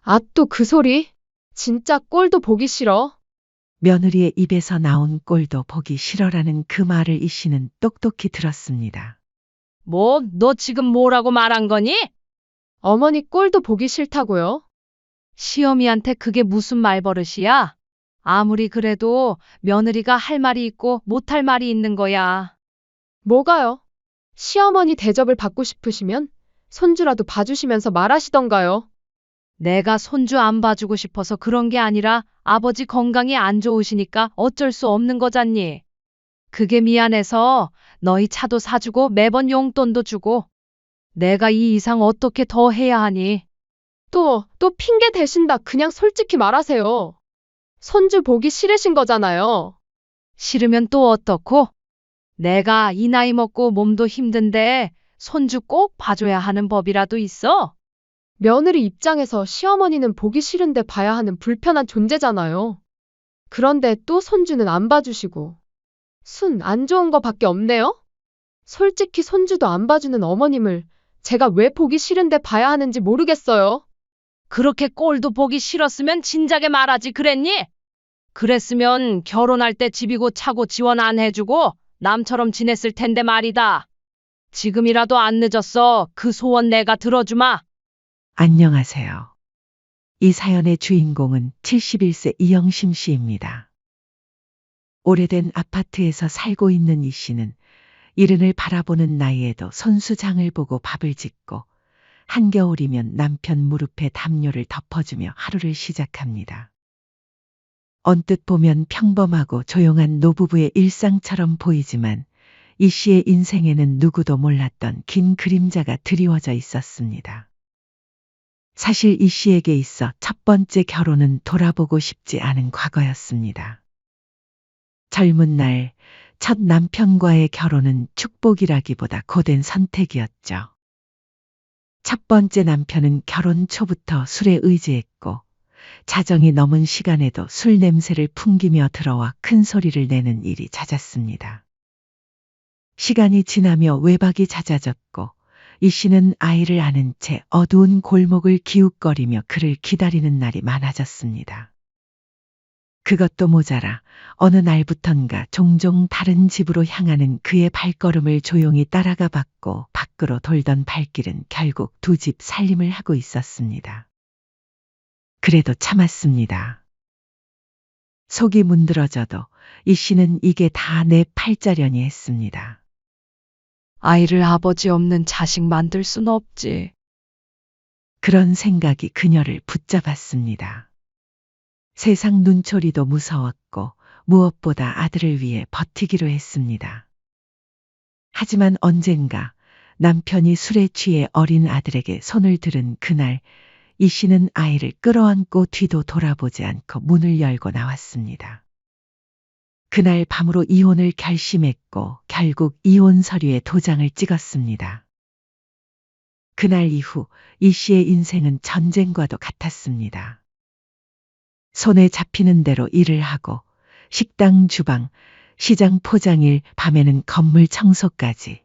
아, 또 그 소리? 진짜 꼴도 보기 싫어. 며느리의 입에서 나온 꼴도 보기 싫어라는 그 말을 이 씨는 똑똑히 들었습니다. 뭐, 너 지금 뭐라고 말한 거니? 어머니 꼴도 보기 싫다고요? 시어미한테 그게 무슨 말버릇이야? 아무리 그래도 며느리가 할 말이 있고 못할 말이 있는 거야. 뭐가요? 시어머니 대접을 받고 싶으시면 손주라도 봐주시면서 말하시던가요? 내가 손주 안 봐주고 싶어서 그런 게 아니라 아버지 건강이 안 좋으시니까 어쩔 수 없는 거잖니. 그게 미안해서 너희 차도 사주고 매번 용돈도 주고 내가 이 이상 어떻게 더 해야 하니? 또 핑계 대신다. 그냥 솔직히 말하세요. 손주 보기 싫으신 거잖아요. 싫으면 또 어떻고? 내가 이 나이 먹고 몸도 힘든데 손주 꼭 봐줘야 하는 법이라도 있어? 며느리 입장에서 시어머니는 보기 싫은데 봐야 하는 불편한 존재잖아요. 그런데 또 손주는 안 봐주시고. 순 안 좋은 거밖에 없네요? 솔직히 손주도 안 봐주는 어머님을 제가 왜 보기 싫은데 봐야 하는지 모르겠어요. 그렇게 꼴도 보기 싫었으면 진작에 말하지 그랬니? 그랬으면 결혼할 때 집이고 차고 지원 안 해주고 남처럼 지냈을 텐데 말이다. 지금이라도 안 늦었어. 그 소원 내가 들어주마. 안녕하세요. 이 사연의 주인공은 71세 이영심 씨입니다. 오래된 아파트에서 살고 있는 이 씨는 이른을 바라보는 나이에도 손수장을 보고 밥을 짓고 한겨울이면 남편 무릎에 담요를 덮어주며 하루를 시작합니다. 언뜻 보면 평범하고 조용한 노부부의 일상처럼 보이지만 이 씨의 인생에는 누구도 몰랐던 긴 그림자가 드리워져 있었습니다. 사실 이 씨에게 있어 첫 번째 결혼은 돌아보고 싶지 않은 과거였습니다. 젊은 날 첫 남편과의 결혼은 축복이라기보다 고된 선택이었죠. 첫 번째 남편은 결혼 초부터 술에 의지했고 자정이 넘은 시간에도 술 냄새를 풍기며 들어와 큰 소리를 내는 일이 잦았습니다. 시간이 지나며 외박이 잦아졌고 이 씨는 아이를 안은 채 어두운 골목을 기웃거리며 그를 기다리는 날이 많아졌습니다. 그것도 모자라 어느 날부턴가 종종 다른 집으로 향하는 그의 발걸음을 조용히 따라가 봤고 밖으로 돌던 발길은 결국 두 집 살림을 하고 있었습니다. 그래도 참았습니다. 속이 문드러져도 이 씨는 이게 다 내 팔자려니 했습니다. 아이를 아버지 없는 자식 만들 순 없지. 그런 생각이 그녀를 붙잡았습니다. 세상 눈초리도 무서웠고 무엇보다 아들을 위해 버티기로 했습니다. 하지만 언젠가 남편이 술에 취해 어린 아들에게 손을 들은 그날 이 씨는 아이를 끌어안고 뒤도 돌아보지 않고 문을 열고 나왔습니다. 그날 밤으로 이혼을 결심했고 결국 이혼 서류에 도장을 찍었습니다. 그날 이후 이 씨의 인생은 전쟁과도 같았습니다. 손에 잡히는 대로 일을 하고 식당 주방, 시장 포장일, 밤에는 건물 청소까지.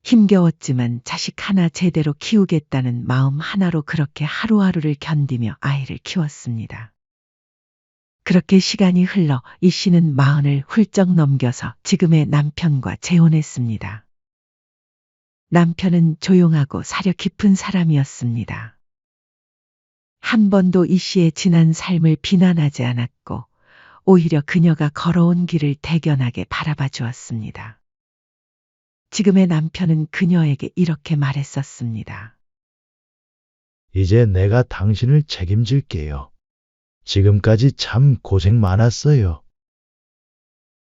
힘겨웠지만 자식 하나 제대로 키우겠다는 마음 하나로 그렇게 하루하루를 견디며 아이를 키웠습니다. 그렇게 시간이 흘러 이 씨는 40을 훌쩍 넘겨서 지금의 남편과 재혼했습니다. 남편은 조용하고 사려 깊은 사람이었습니다. 한 번도 이 씨의 지난 삶을 비난하지 않았고 오히려 그녀가 걸어온 길을 대견하게 바라봐 주었습니다. 지금의 남편은 그녀에게 이렇게 말했었습니다. 이제 내가 당신을 책임질게요. 지금까지 참 고생 많았어요.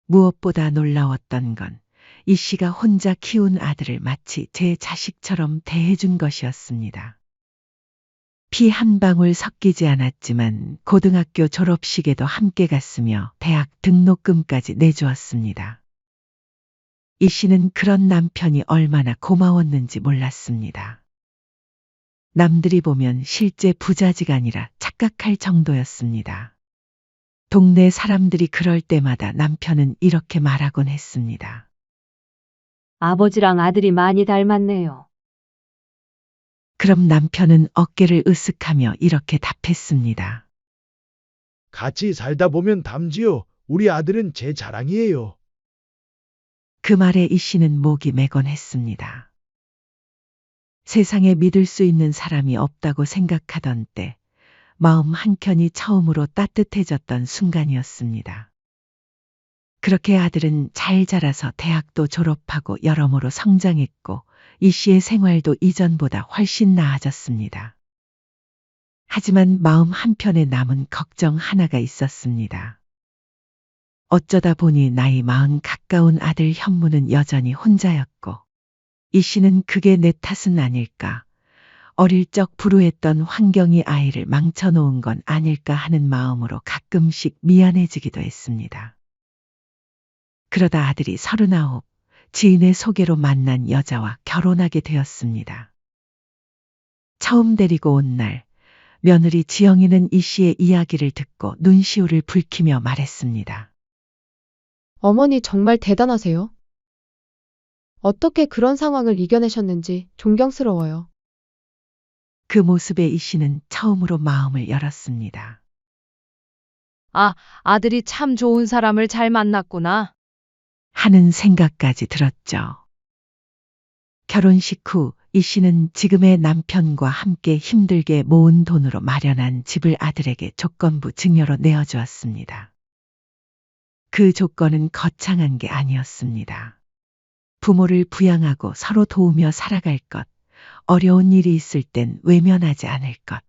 무엇보다 놀라웠던 건 이 씨가 혼자 키운 아들을 마치 제 자식처럼 대해준 것이었습니다. 피 한 방울 섞이지 않았지만 고등학교 졸업식에도 함께 갔으며 대학 등록금까지 내주었습니다. 이 씨는 그런 남편이 얼마나 고마웠는지 몰랐습니다. 남들이 보면 실제 부자지간이라 착각할 정도였습니다. 동네 사람들이 그럴 때마다 남편은 이렇게 말하곤 했습니다. 아버지랑 아들이 많이 닮았네요. 그럼 남편은 어깨를 으쓱하며 이렇게 답했습니다. 같이 살다 보면 담지요. 우리 아들은 제 자랑이에요. 그 말에 이 씨는 목이 매곤했습니다. 세상에 믿을 수 있는 사람이 없다고 생각하던 때 마음 한켠이 처음으로 따뜻해졌던 순간이었습니다. 그렇게 아들은 잘 자라서 대학도 졸업하고 여러모로 성장했고 이 씨의 생활도 이전보다 훨씬 나아졌습니다. 하지만 마음 한편에 남은 걱정 하나가 있었습니다. 어쩌다 보니 나이 40 가까운 아들 현무는 여전히 혼자였고 이 씨는 그게 내 탓은 아닐까, 어릴 적 불우했던 환경이 아이를 망쳐놓은 건 아닐까 하는 마음으로 가끔씩 미안해지기도 했습니다. 그러다 아들이 39, 지인의 소개로 만난 여자와 결혼하게 되었습니다. 처음 데리고 온 날, 며느리 지영이는 이 씨의 이야기를 듣고 눈시울을 붉히며 말했습니다. 어머니 정말 대단하세요. 어떻게 그런 상황을 이겨내셨는지 존경스러워요. 그 모습에 이 씨는 처음으로 마음을 열었습니다. 아, 아들이 참 좋은 사람을 잘 만났구나. 하는 생각까지 들었죠. 결혼식 후 이 씨는 지금의 남편과 함께 힘들게 모은 돈으로 마련한 집을 아들에게 조건부 증여로 내어주었습니다. 그 조건은 거창한 게 아니었습니다. 부모를 부양하고 서로 도우며 살아갈 것, 어려운 일이 있을 땐 외면하지 않을 것.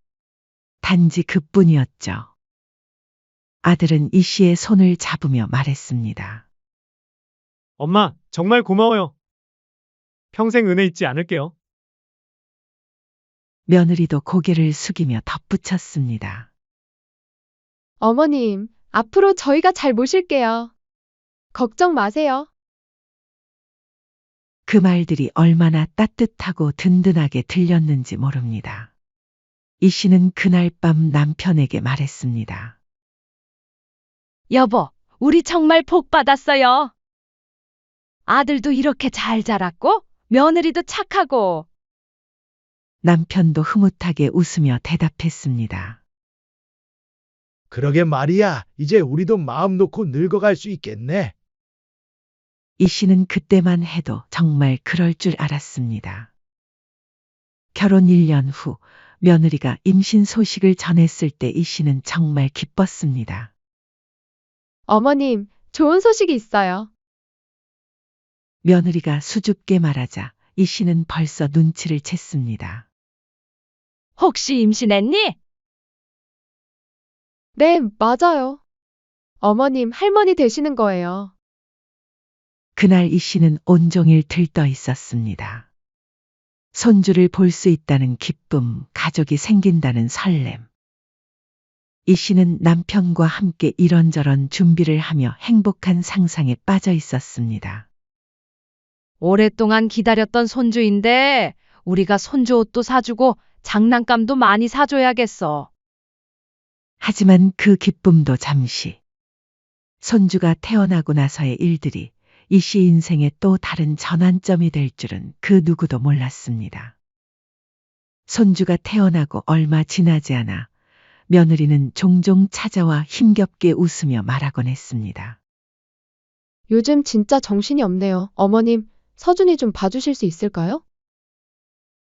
단지 그뿐이었죠. 아들은 이 씨의 손을 잡으며 말했습니다. 엄마, 정말 고마워요. 평생 은혜 잊지 않을게요. 며느리도 고개를 숙이며 덧붙였습니다. 어머님, 앞으로 저희가 잘 모실게요. 걱정 마세요. 그 말들이 얼마나 따뜻하고 든든하게 들렸는지 모릅니다. 이 씨는 그날 밤 남편에게 말했습니다. 여보, 우리 정말 복 받았어요. 아들도 이렇게 잘 자랐고, 며느리도 착하고. 남편도 흐뭇하게 웃으며 대답했습니다. 그러게 말이야. 이제 우리도 마음 놓고 늙어갈 수 있겠네. 이 씨는 그때만 해도 정말 그럴 줄 알았습니다. 결혼 1년 후 며느리가 임신 소식을 전했을 때 이 씨는 정말 기뻤습니다. 어머님, 좋은 소식이 있어요. 며느리가 수줍게 말하자 이 씨는 벌써 눈치를 챘습니다. 혹시 임신했니? 네, 맞아요. 어머님, 할머니 되시는 거예요. 그날 이 씨는 온종일 들떠 있었습니다. 손주를 볼 수 있다는 기쁨, 가족이 생긴다는 설렘. 이 씨는 남편과 함께 이런저런 준비를 하며 행복한 상상에 빠져 있었습니다. 오랫동안 기다렸던 손주인데, 우리가 손주 옷도 사주고 장난감도 많이 사줘야겠어. 하지만 그 기쁨도 잠시. 손주가 태어나고 나서의 일들이 이 씨 인생의 또 다른 전환점이 될 줄은 그 누구도 몰랐습니다. 손주가 태어나고 얼마 지나지 않아 며느리는 종종 찾아와 힘겹게 웃으며 말하곤 했습니다. 요즘 진짜 정신이 없네요. 어머님, 서준이 좀 봐주실 수 있을까요?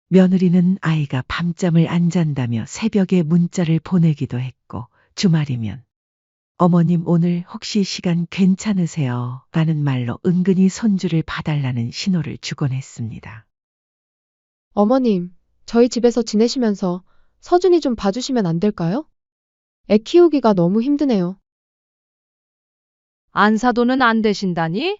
며느리는 아이가 밤잠을 안 잔다며 새벽에 문자를 보내기도 했고 주말이면 어머님 오늘 혹시 시간 괜찮으세요? 라는 말로 은근히 손주를 봐달라는 신호를 주곤 했습니다. 어머님, 저희 집에서 지내시면서 서준이 좀 봐주시면 안 될까요? 애 키우기가 너무 힘드네요. 안사도는 안 되신다니?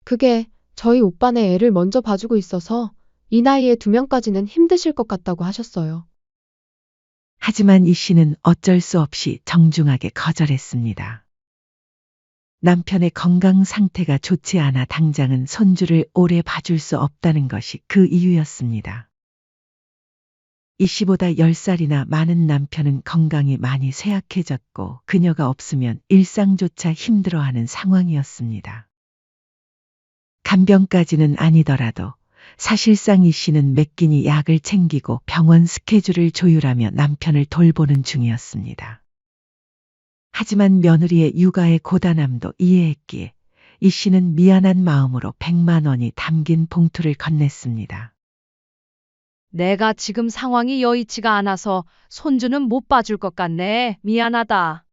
그게 저희 오빠네 애를 먼저 봐주고 있어서 이 나이에 2명까지는 힘드실 것 같다고 하셨어요. 하지만 이 씨는 어쩔 수 없이 정중하게 거절했습니다. 남편의 건강 상태가 좋지 않아 당장은 손주를 오래 봐줄 수 없다는 것이 그 이유였습니다. 이 씨보다 10살이나 많은 남편은 건강이 많이 쇠약해졌고 그녀가 없으면 일상조차 힘들어하는 상황이었습니다. 간병까지는 아니더라도 사실상 이 씨는 매 끼니 약을 챙기고 병원 스케줄을 조율하며 남편을 돌보는 중이었습니다. 하지만 며느리의 육아의 고단함도 이해했기에 이 씨는 미안한 마음으로 100만 원이 담긴 봉투를 건넸습니다. 내가 지금 상황이 여의치가 않아서 손주는 못 봐줄 것 같네. 미안하다.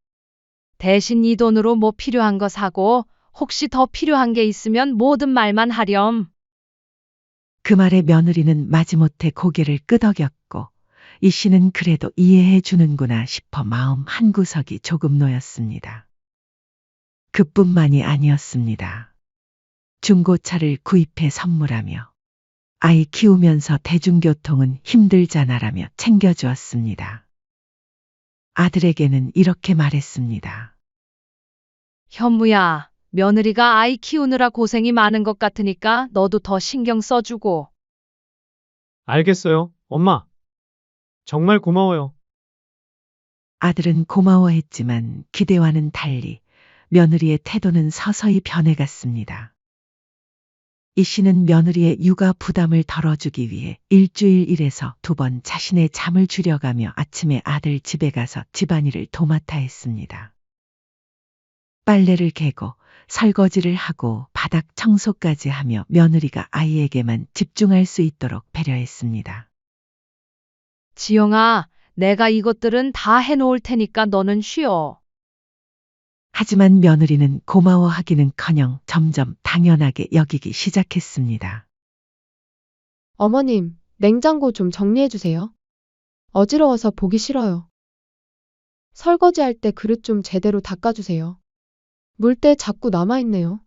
대신 이 돈으로 뭐 필요한 거 사고 혹시 더 필요한 게 있으면 뭐든 말만 하렴. 그 말에 며느리는 마지못해 고개를 끄덕였고 이 씨는 그래도 이해해 주는구나 싶어 마음 한구석이 조금 놓였습니다. 그뿐만이 아니었습니다. 중고차를 구입해 선물하며 아이 키우면서 대중교통은 힘들잖아라며 챙겨주었습니다. 아들에게는 이렇게 말했습니다. 현무야, 며느리가 아이 키우느라 고생이 많은 것 같으니까 너도 더 신경 써주고. 알겠어요, 엄마. 정말 고마워요. 아들은 고마워했지만 기대와는 달리 며느리의 태도는 서서히 변해갔습니다. 이 씨는 며느리의 육아 부담을 덜어주기 위해 일주일 일에서 2번 자신의 잠을 줄여가며 아침에 아들 집에 가서 집안일을 도맡아 했습니다. 빨래를 개고 설거지를 하고 바닥 청소까지 하며 며느리가 아이에게만 집중할 수 있도록 배려했습니다. 지영아, 내가 이것들은 다 해놓을 테니까 너는 쉬어. 하지만 며느리는 고마워하기는커녕 점점 당연하게 여기기 시작했습니다. 어머님, 냉장고 좀 정리해 주세요. 어지러워서 보기 싫어요. 설거지할 때 그릇 좀 제대로 닦아주세요. 물때 자꾸 남아있네요.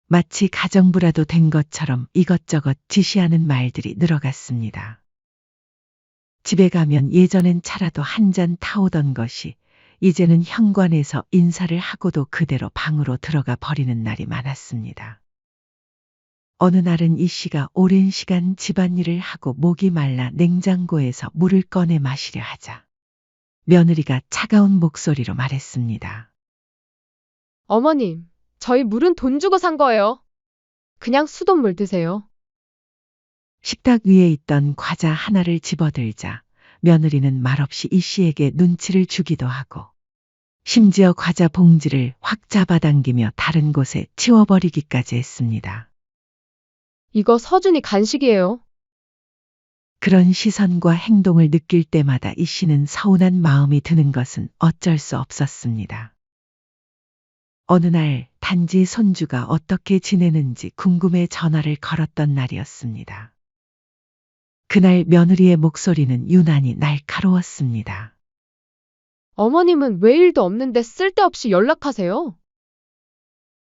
마치 가정부라도 된 것처럼 이것저것 지시하는 말들이 늘어갔습니다. 집에 가면 예전엔 차라도 한 잔 타오던 것이 이제는 현관에서 인사를 하고도 그대로 방으로 들어가 버리는 날이 많았습니다. 어느 날은 이 씨가 오랜 시간 집안일을 하고 목이 말라 냉장고에서 물을 꺼내 마시려 하자 며느리가 차가운 목소리로 말했습니다. 어머님, 저희 물은 돈 주고 산 거예요. 그냥 수돗물 드세요. 식탁 위에 있던 과자 하나를 집어들자 며느리는 말없이 이 씨에게 눈치를 주기도 하고 심지어 과자 봉지를 확 잡아당기며 다른 곳에 치워버리기까지 했습니다. 이거 서준이 간식이에요. 그런 시선과 행동을 느낄 때마다 이 씨는 서운한 마음이 드는 것은 어쩔 수 없었습니다. 어느 날 단지 손주가 어떻게 지내는지 궁금해 전화를 걸었던 날이었습니다. 그날 며느리의 목소리는 유난히 날카로웠습니다. 어머님은 왜 일도 없는데 쓸데없이 연락하세요?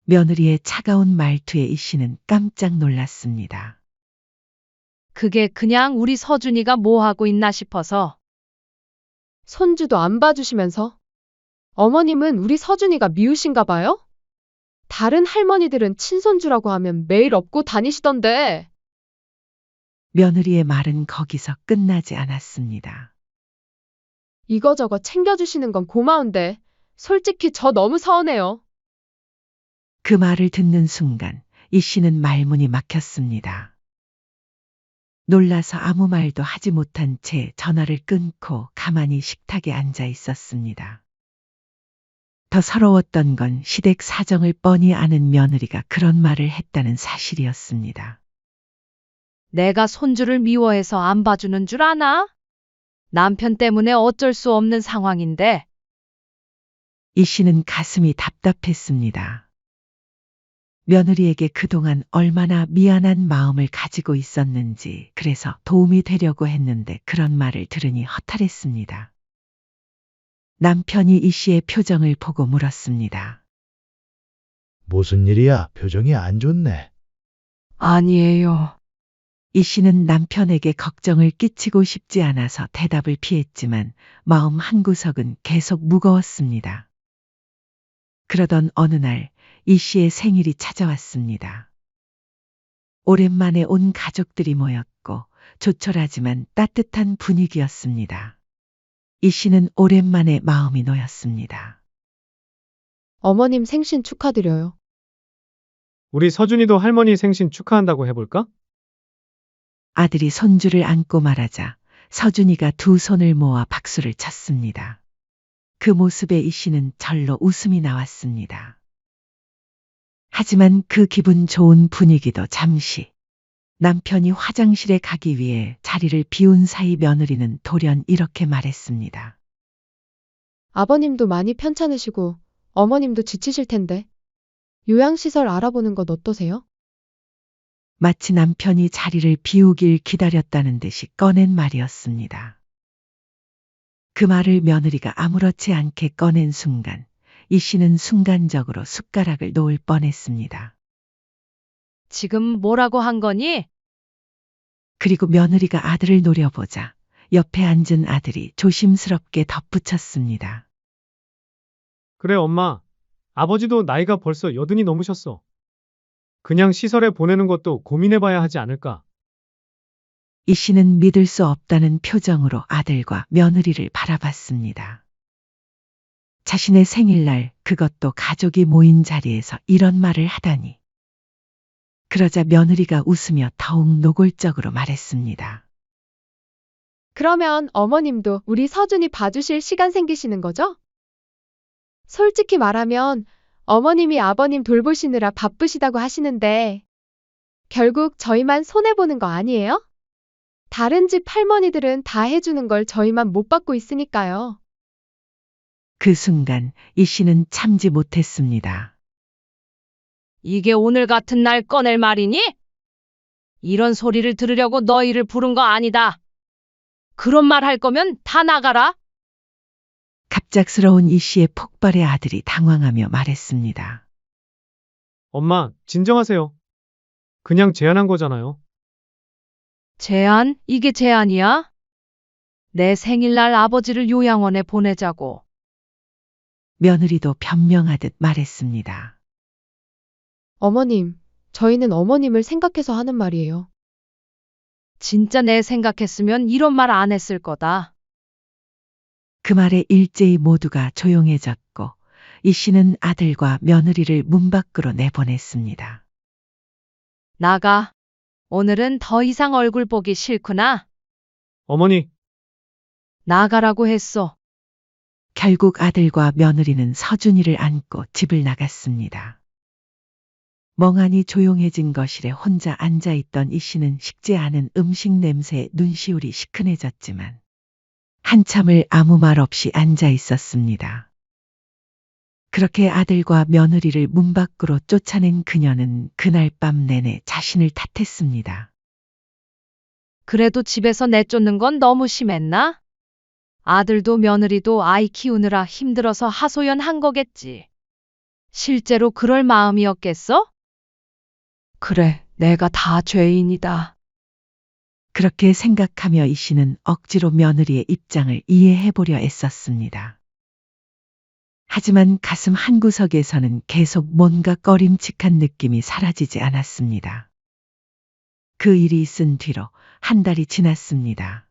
며느리의 차가운 말투에 이 씨는 깜짝 놀랐습니다. 그게 그냥 우리 서준이가 뭐 하고 있나 싶어서. 손주도 안 봐주시면서. 어머님은 우리 서준이가 미우신가 봐요? 다른 할머니들은 친손주라고 하면 매일 업고 다니시던데. 며느리의 말은 거기서 끝나지 않았습니다. 이거저거 챙겨주시는 건 고마운데 솔직히 저 너무 서운해요. 그 말을 듣는 순간 이 씨는 말문이 막혔습니다. 놀라서 아무 말도 하지 못한 채 전화를 끊고 가만히 식탁에 앉아 있었습니다. 더 서러웠던 건 시댁 사정을 뻔히 아는 며느리가 그런 말을 했다는 사실이었습니다. 내가 손주를 미워해서 안 봐주는 줄 아나? 남편 때문에 어쩔 수 없는 상황인데. 이 씨는 가슴이 답답했습니다. 며느리에게 그동안 얼마나 미안한 마음을 가지고 있었는지 그래서 도움이 되려고 했는데 그런 말을 들으니 허탈했습니다. 남편이 이 씨의 표정을 보고 물었습니다. 무슨 일이야? 표정이 안 좋네. 아니에요. 이 씨는 남편에게 걱정을 끼치고 싶지 않아서 대답을 피했지만 마음 한구석은 계속 무거웠습니다. 그러던 어느 날 이 씨의 생일이 찾아왔습니다. 오랜만에 온 가족들이 모였고 조촐하지만 따뜻한 분위기였습니다. 이 씨는 오랜만에 마음이 놓였습니다. 어머님 생신 축하드려요. 우리 서준이도 할머니 생신 축하한다고 해볼까? 아들이 손주를 안고 말하자 서준이가 두 손을 모아 박수를 쳤습니다. 그 모습에 이 씨는 절로 웃음이 나왔습니다. 하지만 그 기분 좋은 분위기도 잠시. 남편이 화장실에 가기 위해 자리를 비운 사이 며느리는 돌연 이렇게 말했습니다. 아버님도 많이 편찮으시고 어머님도 지치실 텐데 요양시설 알아보는 건 어떠세요? 마치 남편이 자리를 비우길 기다렸다는 듯이 꺼낸 말이었습니다. 그 말을 며느리가 아무렇지 않게 꺼낸 순간, 이 씨는 순간적으로 숟가락을 놓을 뻔했습니다. 지금 뭐라고 한 거니? 그리고 며느리가 아들을 노려보자 옆에 앉은 아들이 조심스럽게 덧붙였습니다. 그래, 엄마. 아버지도 나이가 벌써 80이 넘으셨어. 그냥 시설에 보내는 것도 고민해봐야 하지 않을까? 이 씨는 믿을 수 없다는 표정으로 아들과 며느리를 바라봤습니다. 자신의 생일날 그것도 가족이 모인 자리에서 이런 말을 하다니. 그러자 며느리가 웃으며 더욱 노골적으로 말했습니다. 그러면 어머님도 우리 서준이 봐주실 시간 생기시는 거죠? 솔직히 말하면 어머님이 아버님 돌보시느라 바쁘시다고 하시는데 결국 저희만 손해보는 거 아니에요? 다른 집 할머니들은 다 해주는 걸 저희만 못 받고 있으니까요. 그 순간 이 씨는 참지 못했습니다. 이게 오늘 같은 날 꺼낼 말이니? 이런 소리를 들으려고 너희를 부른 거 아니다. 그런 말 할 거면 다 나가라. 갑작스러운 이 씨의 폭발에 아들이 당황하며 말했습니다. 엄마, 진정하세요. 그냥 제안한 거잖아요. 제안? 이게 제안이야? 내 생일날 아버지를 요양원에 보내자고. 며느리도 변명하듯 말했습니다. 어머님, 저희는 어머님을 생각해서 하는 말이에요. 진짜 내 생각했으면 이런 말 안 했을 거다. 그 말에 일제히 모두가 조용해졌고 이 씨는 아들과 며느리를 문 밖으로 내보냈습니다. 나가. 오늘은 더 이상 얼굴 보기 싫구나. 어머니, 나가라고 했어. 결국 아들과 며느리는 서준이를 안고 집을 나갔습니다. 멍하니 조용해진 거실에 혼자 앉아있던 이 씨는 식지 않은 음식 냄새에 눈시울이 시큰해졌지만 한참을 아무 말 없이 앉아 있었습니다. 그렇게 아들과 며느리를 문 밖으로 쫓아낸 그녀는 그날 밤 내내 자신을 탓했습니다. 그래도 집에서 내쫓는 건 너무 심했나? 아들도 며느리도 아이 키우느라 힘들어서 하소연한 거겠지. 실제로 그럴 마음이었겠어? 그래, 내가 다 죄인이다. 그렇게 생각하며 이 씨는 억지로 며느리의 입장을 이해해보려 애썼습니다. 하지만 가슴 한구석에서는 계속 뭔가 꺼림칙한 느낌이 사라지지 않았습니다. 그 일이 있은 뒤로 한 달이 지났습니다.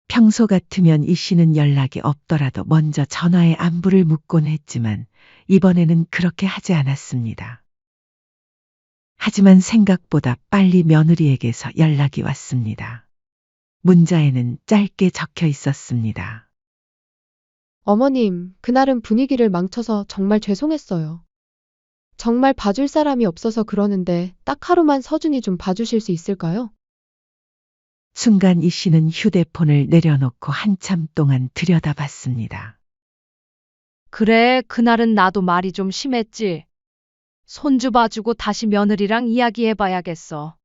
평소 같으면 이 씨는 연락이 없더라도 먼저 전화에 안부를 묻곤 했지만 이번에는 그렇게 하지 않았습니다. 하지만 생각보다 빨리 며느리에게서 연락이 왔습니다. 문자에는 짧게 적혀 있었습니다. 어머님, 그날은 분위기를 망쳐서 정말 죄송했어요. 정말 봐줄 사람이 없어서 그러는데 딱 하루만 서준이 좀 봐주실 수 있을까요? 순간 이 씨는 휴대폰을 내려놓고 한참 동안 들여다봤습니다. 그래, 그날은 나도 말이 좀 심했지. 손주 봐주고 다시 며느리랑 이야기해봐야겠어.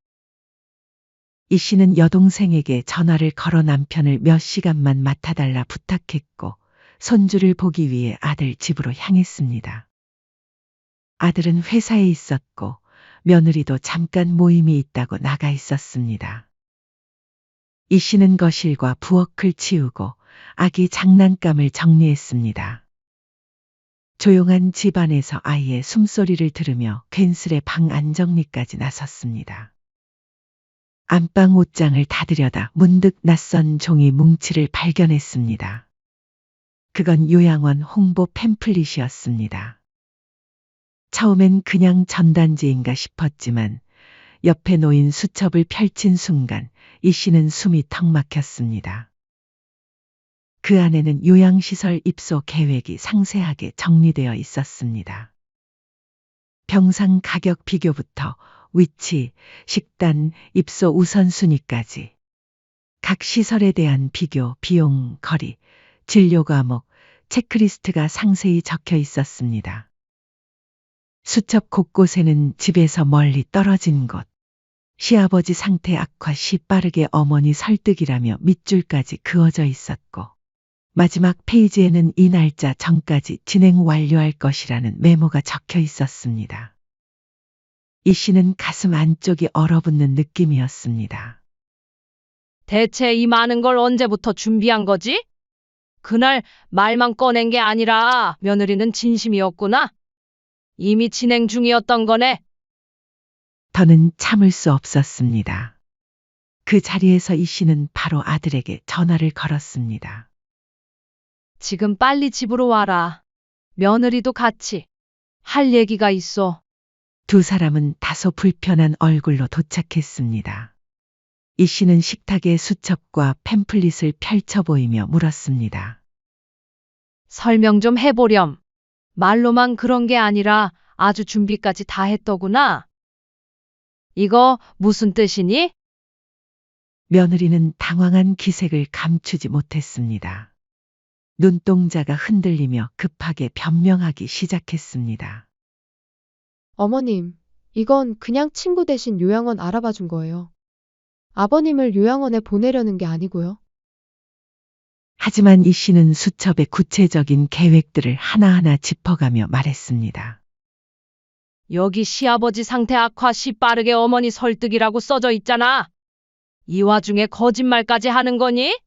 이 씨는 여동생에게 전화를 걸어 남편을 몇 시간만 맡아달라 부탁했고 손주를 보기 위해 아들 집으로 향했습니다. 아들은 회사에 있었고 며느리도 잠깐 모임이 있다고 나가 있었습니다. 이 씨는 거실과 부엌을 치우고 아기 장난감을 정리했습니다. 조용한 집안에서 아이의 숨소리를 들으며 괜스레 방 안정리까지 나섰습니다. 안방 옷장을 닫으려다 문득 낯선 종이 뭉치를 발견했습니다. 그건 요양원 홍보 팸플릿이었습니다. 처음엔 그냥 전단지인가 싶었지만 옆에 놓인 수첩을 펼친 순간 이 씨는 숨이 턱 막혔습니다. 그 안에는 요양시설 입소 계획이 상세하게 정리되어 있었습니다. 병상 가격 비교부터 위치, 식단, 입소 우선순위까지 각 시설에 대한 비교, 비용, 거리, 진료 과목, 체크리스트가 상세히 적혀 있었습니다. 수첩 곳곳에는 집에서 멀리 떨어진 곳, 시아버지 상태 악화 시 빠르게 어머니 설득이라며 밑줄까지 그어져 있었고, 마지막 페이지에는 이 날짜 전까지 진행 완료할 것이라는 메모가 적혀 있었습니다. 이 씨는 가슴 안쪽이 얼어붙는 느낌이었습니다. 대체 이 많은 걸 언제부터 준비한 거지? 그날 말만 꺼낸 게 아니라 며느리는 진심이었구나. 이미 진행 중이었던 거네. 더는 참을 수 없었습니다. 그 자리에서 이 씨는 바로 아들에게 전화를 걸었습니다. 지금 빨리 집으로 와라. 며느리도 같이 할 얘기가 있어. 두 사람은 다소 불편한 얼굴로 도착했습니다. 이 씨는 식탁에 수첩과 팸플릿을 펼쳐 보이며 물었습니다. 설명 좀 해보렴. 말로만 그런 게 아니라 아주 준비까지 다 했더구나. 이거 무슨 뜻이니? 며느리는 당황한 기색을 감추지 못했습니다. 눈동자가 흔들리며 급하게 변명하기 시작했습니다. 어머님, 이건 그냥 친구 대신 요양원 알아봐 준 거예요. 아버님을 요양원에 보내려는 게 아니고요. 하지만 이 씨는 수첩의 구체적인 계획들을 하나하나 짚어가며 말했습니다. 여기 시아버지 상태 악화 시 빠르게 어머니 설득이라고 써져 있잖아. 이 와중에 거짓말까지 하는 거니?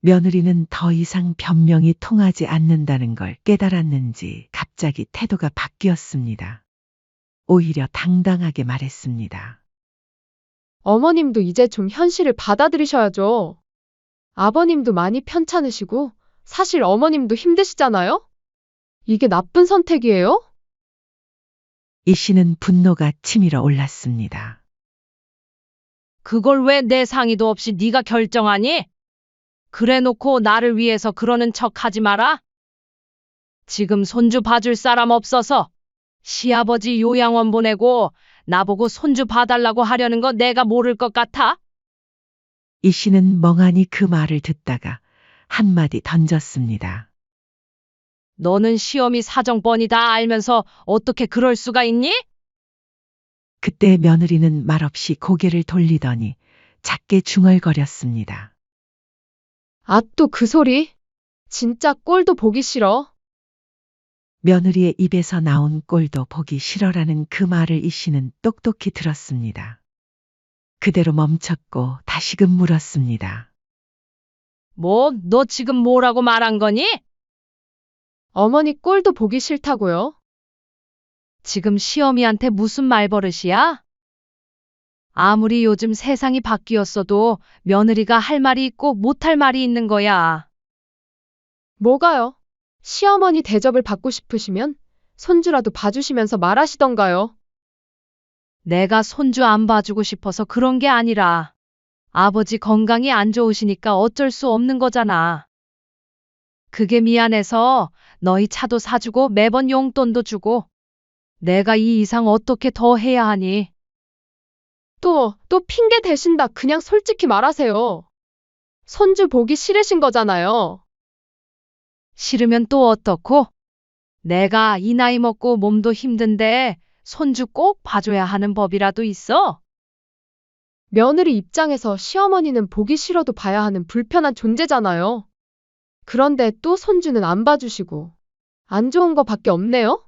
며느리는 더 이상 변명이 통하지 않는다는 걸 깨달았는지 갑자기 태도가 바뀌었습니다. 오히려 당당하게 말했습니다. 어머님도 이제 좀 현실을 받아들이셔야죠. 아버님도 많이 편찮으시고, 사실 어머님도 힘드시잖아요? 이게 나쁜 선택이에요? 이 씨는 분노가 치밀어 올랐습니다. 그걸 왜 내 상의도 없이 네가 결정하니? 그래 놓고 나를 위해서 그러는 척 하지 마라. 지금 손주 봐줄 사람 없어서 시아버지 요양원 보내고 나보고 손주 봐달라고 하려는 거 내가 모를 것 같아? 이 씨는 멍하니 그 말을 듣다가 한마디 던졌습니다. 너는 시어미 사정 뻔히 다 알면서 어떻게 그럴 수가 있니? 그때 며느리는 말없이 고개를 돌리더니 작게 중얼거렸습니다. 아, 또 그 소리? 진짜 꼴도 보기 싫어. 며느리의 입에서 나온 꼴도 보기 싫어라는 그 말을 이 씨는 똑똑히 들었습니다. 그대로 멈췄고 다시금 물었습니다. 뭐, 너 지금 뭐라고 말한 거니? 어머니 꼴도 보기 싫다고요? 지금 시어미한테 무슨 말버릇이야? 아무리 요즘 세상이 바뀌었어도 며느리가 할 말이 있고 못할 말이 있는 거야. 뭐가요? 시어머니 대접을 받고 싶으시면 손주라도 봐주시면서 말하시던가요? 내가 손주 안 봐주고 싶어서 그런 게 아니라 아버지 건강이 안 좋으시니까 어쩔 수 없는 거잖아. 그게 미안해서 너희 차도 사주고 매번 용돈도 주고 내가 이 이상 어떻게 더 해야 하니? 또 핑계 대신다. 그냥 솔직히 말하세요. 손주 보기 싫으신 거잖아요. 싫으면 또 어떻고? 내가 이 나이 먹고 몸도 힘든데 손주 꼭 봐줘야 하는 법이라도 있어? 며느리 입장에서 시어머니는 보기 싫어도 봐야 하는 불편한 존재잖아요. 그런데 또 손주는 안 봐주시고 안 좋은 거 밖에 없네요?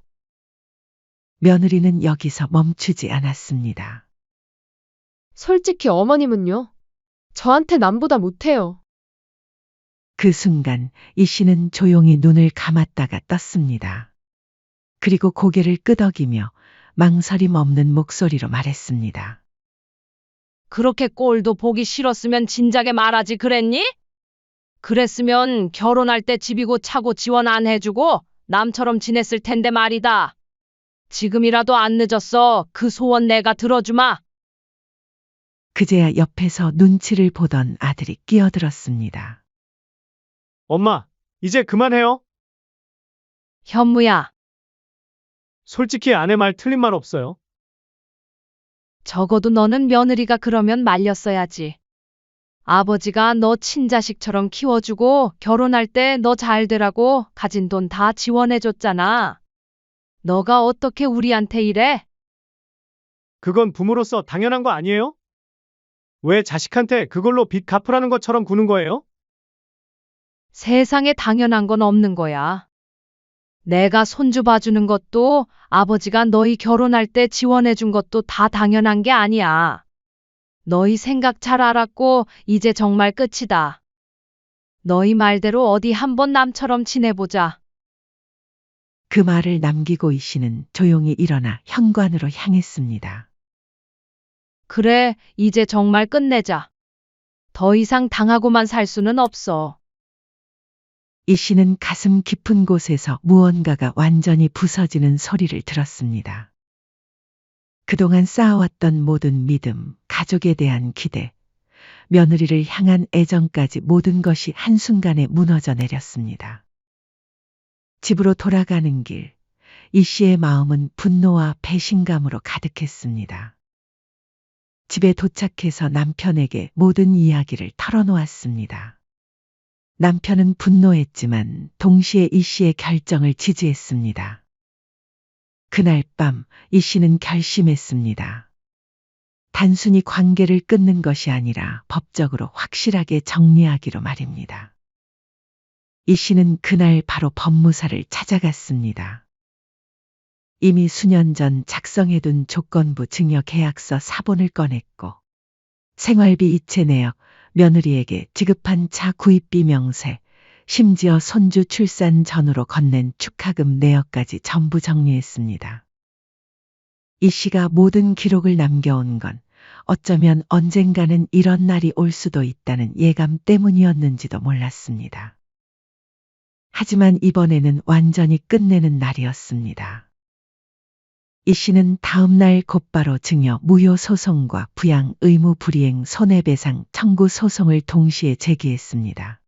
며느리는 여기서 멈추지 않았습니다. 솔직히 어머님은요? 저한테 남보다 못해요. 그 순간 이 씨는 조용히 눈을 감았다가 떴습니다. 그리고 고개를 끄덕이며 망설임 없는 목소리로 말했습니다. 그렇게 꼴도 보기 싫었으면 진작에 말하지 그랬니? 그랬으면 결혼할 때 집이고 차고 지원 안 해주고 남처럼 지냈을 텐데 말이다. 지금이라도 안 늦었어. 그 소원 내가 들어주마. 그제야 옆에서 눈치를 보던 아들이 끼어들었습니다. 엄마, 이제 그만해요. 현무야, 솔직히 아내 말 틀린 말 없어요. 적어도 너는 며느리가 그러면 말렸어야지. 아버지가 너 친자식처럼 키워주고 결혼할 때 너 잘 되라고 가진 돈 다 지원해줬잖아. 너가 어떻게 우리한테 이래? 그건 부모로서 당연한 거 아니에요? 왜 자식한테 그걸로 빚 갚으라는 것처럼 구는 거예요? 세상에 당연한 건 없는 거야. 내가 손주 봐주는 것도 아버지가 너희 결혼할 때 지원해준 것도 다 당연한 게 아니야. 너희 생각 잘 알았고 이제 정말 끝이다. 너희 말대로 어디 한번 남처럼 지내보자. 그 말을 남기고 이 씨는 조용히 일어나 현관으로 향했습니다. 그래, 이제 정말 끝내자. 더 이상 당하고만 살 수는 없어. 이 씨는 가슴 깊은 곳에서 무언가가 완전히 부서지는 소리를 들었습니다. 그동안 쌓아왔던 모든 믿음, 가족에 대한 기대, 며느리를 향한 애정까지 모든 것이 한순간에 무너져 내렸습니다. 집으로 돌아가는 길, 이 씨의 마음은 분노와 배신감으로 가득했습니다. 집에 도착해서 남편에게 모든 이야기를 털어놓았습니다. 남편은 분노했지만 동시에 이 씨의 결정을 지지했습니다. 그날 밤 이 씨는 결심했습니다. 단순히 관계를 끊는 것이 아니라 법적으로 확실하게 정리하기로 말입니다. 이 씨는 그날 바로 법무사를 찾아갔습니다. 이미 수년 전 작성해둔 조건부 증여 계약서 사본을 꺼냈고 생활비 이체 내역, 며느리에게 지급한 차 구입비 명세, 심지어 손주 출산 전후로 건넨 축하금 내역까지 전부 정리했습니다. 이 씨가 모든 기록을 남겨온 건 어쩌면 언젠가는 이런 날이 올 수도 있다는 예감 때문이었는지도 몰랐습니다. 하지만 이번에는 완전히 끝내는 날이었습니다. 이 씨는 다음 날 곧바로 증여 무효 소송과 부양 의무 불이행 손해배상 청구 소송을 동시에 제기했습니다.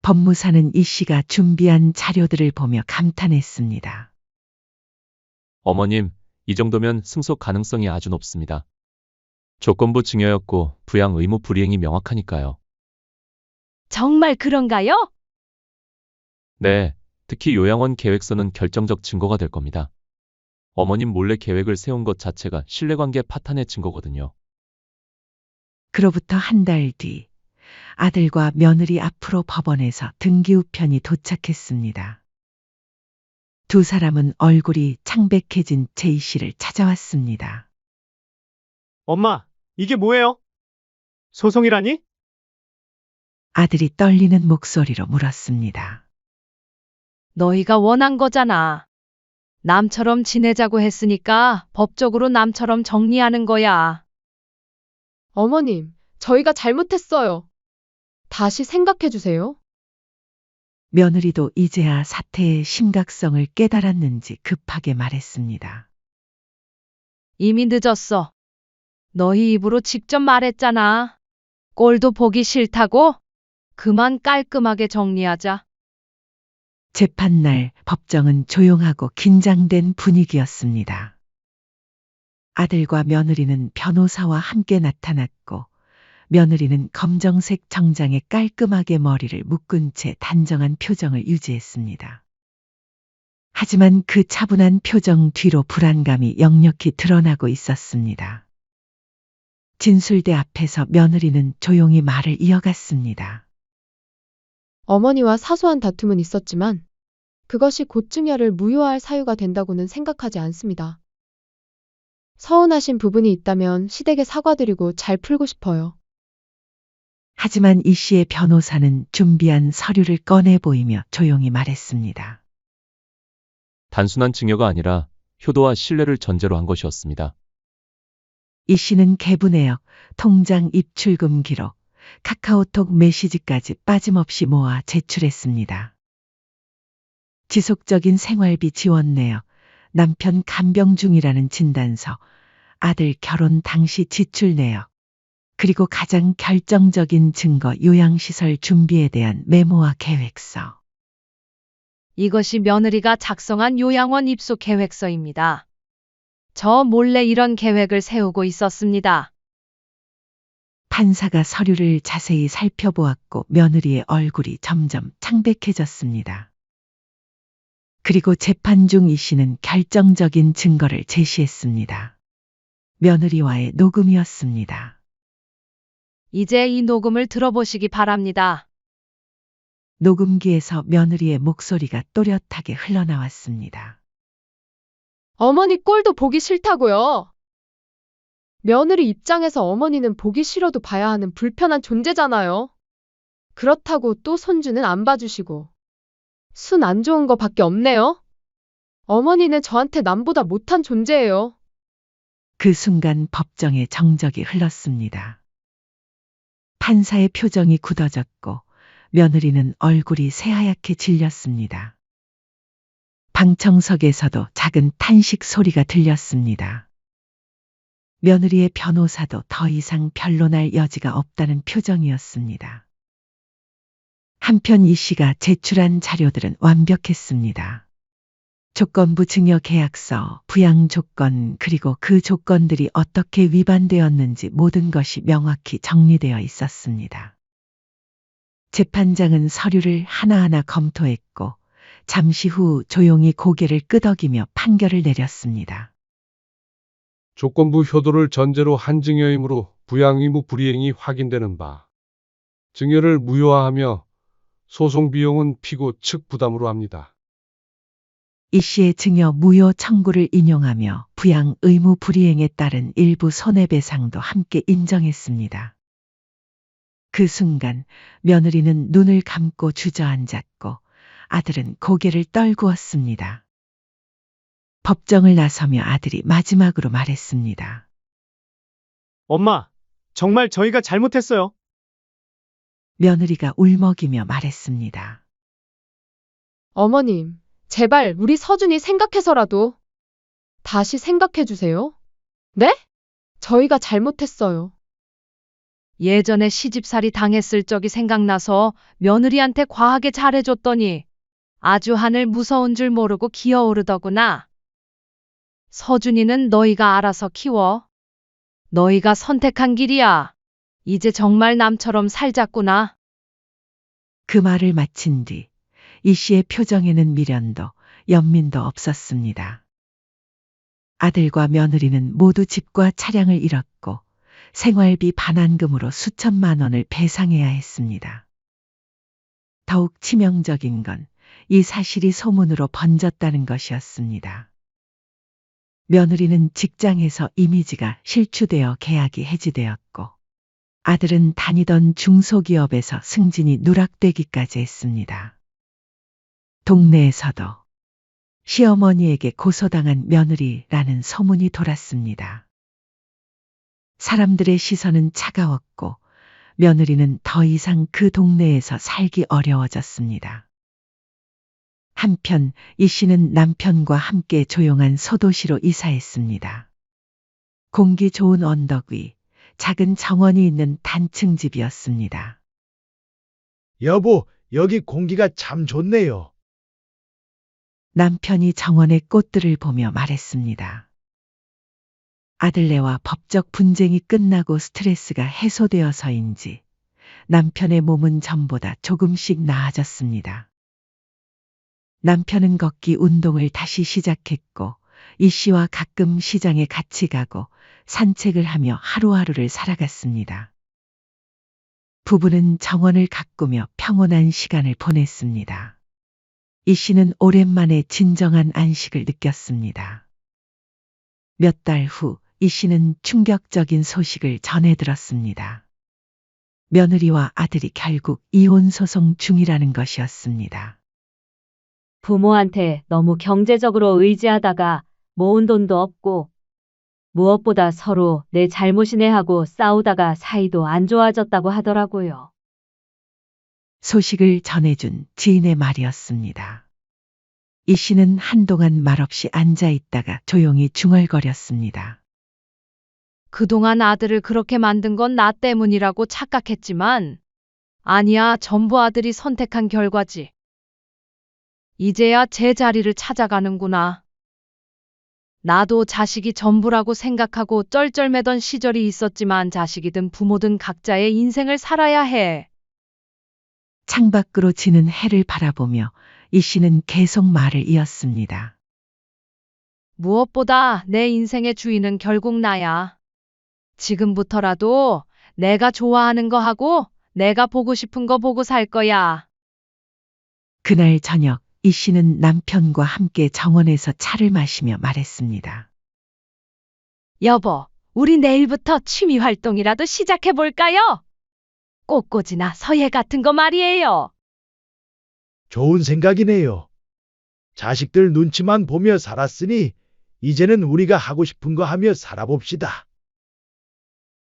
법무사는 이 씨가 준비한 자료들을 보며 감탄했습니다. 어머님, 이 정도면 승소 가능성이 아주 높습니다. 조건부 증여였고 부양 의무 불이행이 명확하니까요. 정말 그런가요? 네, 특히 요양원 계획서는 결정적 증거가 될 겁니다. 어머님 몰래 계획을 세운 것 자체가 신뢰관계 파탄의 증거거든요. 그로부터 한 달 뒤 아들과 며느리 앞으로 법원에서 등기우편이 도착했습니다. 두 사람은 얼굴이 창백해진 제이 씨를 찾아왔습니다. 엄마, 이게 뭐예요? 소송이라니? 아들이 떨리는 목소리로 물었습니다. 너희가 원한 거잖아. 남처럼 지내자고 했으니까 법적으로 남처럼 정리하는 거야. 어머님, 저희가 잘못했어요. 다시 생각해 주세요. 며느리도 이제야 사태의 심각성을 깨달았는지 급하게 말했습니다. 이미 늦었어. 너희 입으로 직접 말했잖아. 꼴도 보기 싫다고? 그만 깔끔하게 정리하자. 재판날 법정은 조용하고 긴장된 분위기였습니다. 아들과 며느리는 변호사와 함께 나타났고 며느리는 검정색 정장에 깔끔하게 머리를 묶은 채 단정한 표정을 유지했습니다. 하지만 그 차분한 표정 뒤로 불안감이 역력히 드러나고 있었습니다. 진술대 앞에서 며느리는 조용히 말을 이어갔습니다. 어머니와 사소한 다툼은 있었지만 그것이 곧 증여를 무효할 사유가 된다고는 생각하지 않습니다. 서운하신 부분이 있다면 시댁에 사과드리고 잘 풀고 싶어요. 하지만 이 씨의 변호사는 준비한 서류를 꺼내 보이며 조용히 말했습니다. 단순한 증여가 아니라 효도와 신뢰를 전제로 한 것이었습니다. 이 씨는 계부내역, 통장 입출금 기록, 카카오톡 메시지까지 빠짐없이 모아 제출했습니다. 지속적인 생활비 지원 내역, 남편 간병 중이라는 진단서, 아들 결혼 당시 지출 내역, 그리고 가장 결정적인 증거 요양시설 준비에 대한 메모와 계획서. 이것이 며느리가 작성한 요양원 입소 계획서입니다. 저 몰래 이런 계획을 세우고 있었습니다. 판사가 서류를 자세히 살펴보았고 며느리의 얼굴이 점점 창백해졌습니다. 그리고 재판 중 이 씨는 결정적인 증거를 제시했습니다. 며느리와의 녹음이었습니다. 이제 이 녹음을 들어보시기 바랍니다. 녹음기에서 며느리의 목소리가 또렷하게 흘러나왔습니다. 어머니 꼴도 보기 싫다고요. 며느리 입장에서 어머니는 보기 싫어도 봐야 하는 불편한 존재잖아요. 그렇다고 또 손주는 안 봐주시고. 순 안 좋은 거 밖에 없네요. 어머니는 저한테 남보다 못한 존재예요. 그 순간 법정에 정적이 흘렀습니다. 판사의 표정이 굳어졌고 며느리는 얼굴이 새하얗게 질렸습니다. 방청석에서도 작은 탄식 소리가 들렸습니다. 며느리의 변호사도 더 이상 변론할 여지가 없다는 표정이었습니다. 한편 이 씨가 제출한 자료들은 완벽했습니다. 조건부 증여 계약서, 부양 조건, 그리고 그 조건들이 어떻게 위반되었는지 모든 것이 명확히 정리되어 있었습니다. 재판장은 서류를 하나하나 검토했고 잠시 후 조용히 고개를 끄덕이며 판결을 내렸습니다. 조건부 효도를 전제로 한 증여이므로 부양 의무 불이행이 확인되는 바. 증여를 무효화하며 소송 비용은 피고 측 부담으로 합니다. 이 씨의 증여 무효 청구를 인용하며 부양 의무 불이행에 따른 일부 손해배상도 함께 인정했습니다. 그 순간 며느리는 눈을 감고 주저앉았고 아들은 고개를 떨구었습니다. 법정을 나서며 아들이 마지막으로 말했습니다. 엄마, 정말 저희가 잘못했어요. 며느리가 울먹이며 말했습니다. 어머님, 제발 우리 서준이 생각해서라도 다시 생각해 주세요. 네? 저희가 잘못했어요. 예전에 시집살이 당했을 적이 생각나서 며느리한테 과하게 잘해줬더니 아주 하늘 무서운 줄 모르고 기어오르더구나. 서준이는 너희가 알아서 키워. 너희가 선택한 길이야. 이제 정말 남처럼 살자꾸나. 그 말을 마친 뒤 이 씨의 표정에는 미련도 연민도 없었습니다. 아들과 며느리는 모두 집과 차량을 잃었고 생활비 반환금으로 수천만 원을 배상해야 했습니다. 더욱 치명적인 건 이 사실이 소문으로 번졌다는 것이었습니다. 며느리는 직장에서 이미지가 실추되어 계약이 해지되었고 아들은 다니던 중소기업에서 승진이 누락되기까지 했습니다. 동네에서도 시어머니에게 고소당한 며느리라는 소문이 돌았습니다. 사람들의 시선은 차가웠고 며느리는 더 이상 그 동네에서 살기 어려워졌습니다. 한편 이 씨는 남편과 함께 조용한 소도시로 이사했습니다. 공기 좋은 언덕 위 작은 정원이 있는 단층 집이었습니다. 여보, 여기 공기가 참 좋네요. 남편이 정원의 꽃들을 보며 말했습니다. 아들네와 법적 분쟁이 끝나고 스트레스가 해소되어서인지 남편의 몸은 전보다 조금씩 나아졌습니다. 남편은 걷기 운동을 다시 시작했고 이 씨와 가끔 시장에 같이 가고 산책을 하며 하루하루를 살아갔습니다. 부부는 정원을 가꾸며 평온한 시간을 보냈습니다. 이 씨는 오랜만에 진정한 안식을 느꼈습니다. 몇 달 후 이 씨는 충격적인 소식을 전해 들었습니다. 며느리와 아들이 결국 이혼 소송 중이라는 것이었습니다. 부모한테 너무 경제적으로 의지하다가 모은 돈도 없고 무엇보다 서로 내 잘못이네 하고 싸우다가 사이도 안 좋아졌다고 하더라고요. 소식을 전해준 지인의 말이었습니다. 이 씨는 한동안 말없이 앉아 있다가 조용히 중얼거렸습니다. 그동안 아들을 그렇게 만든 건 나 때문이라고 착각했지만, 아니야, 전부 아들이 선택한 결과지. 이제야 제 자리를 찾아가는구나. 나도 자식이 전부라고 생각하고 쩔쩔매던 시절이 있었지만 자식이든 부모든 각자의 인생을 살아야 해. 창밖으로 지는 해를 바라보며 이 씨는 계속 말을 이었습니다. 무엇보다 내 인생의 주인은 결국 나야. 지금부터라도 내가 좋아하는 거 하고 내가 보고 싶은 거 보고 살 거야. 그날 저녁 이 씨는 남편과 함께 정원에서 차를 마시며 말했습니다. 여보, 우리 내일부터 취미 활동이라도 시작해 볼까요? 꽃꽂이나 서예 같은 거 말이에요. 좋은 생각이네요. 자식들 눈치만 보며 살았으니 이제는 우리가 하고 싶은 거 하며 살아봅시다.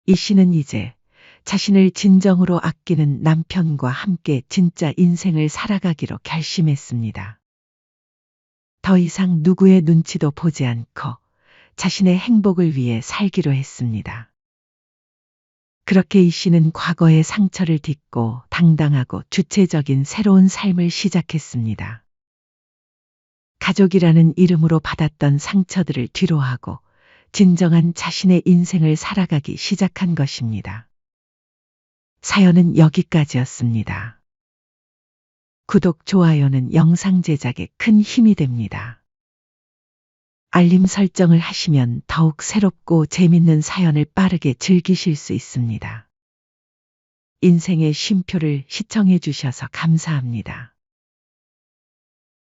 이 씨는 이제 자신을 진정으로 아끼는 남편과 함께 진짜 인생을 살아가기로 결심했습니다. 더 이상 누구의 눈치도 보지 않고 자신의 행복을 위해 살기로 했습니다. 그렇게 이 씨는 과거의 상처를 딛고 당당하고 주체적인 새로운 삶을 시작했습니다. 가족이라는 이름으로 받았던 상처들을 뒤로하고 진정한 자신의 인생을 살아가기 시작한 것입니다. 사연은 여기까지였습니다. 구독, 좋아요는 영상 제작에 큰 힘이 됩니다. 알림 설정을 하시면 더욱 새롭고 재밌는 사연을 빠르게 즐기실 수 있습니다. 인생의 쉼표를 시청해 주셔서 감사합니다.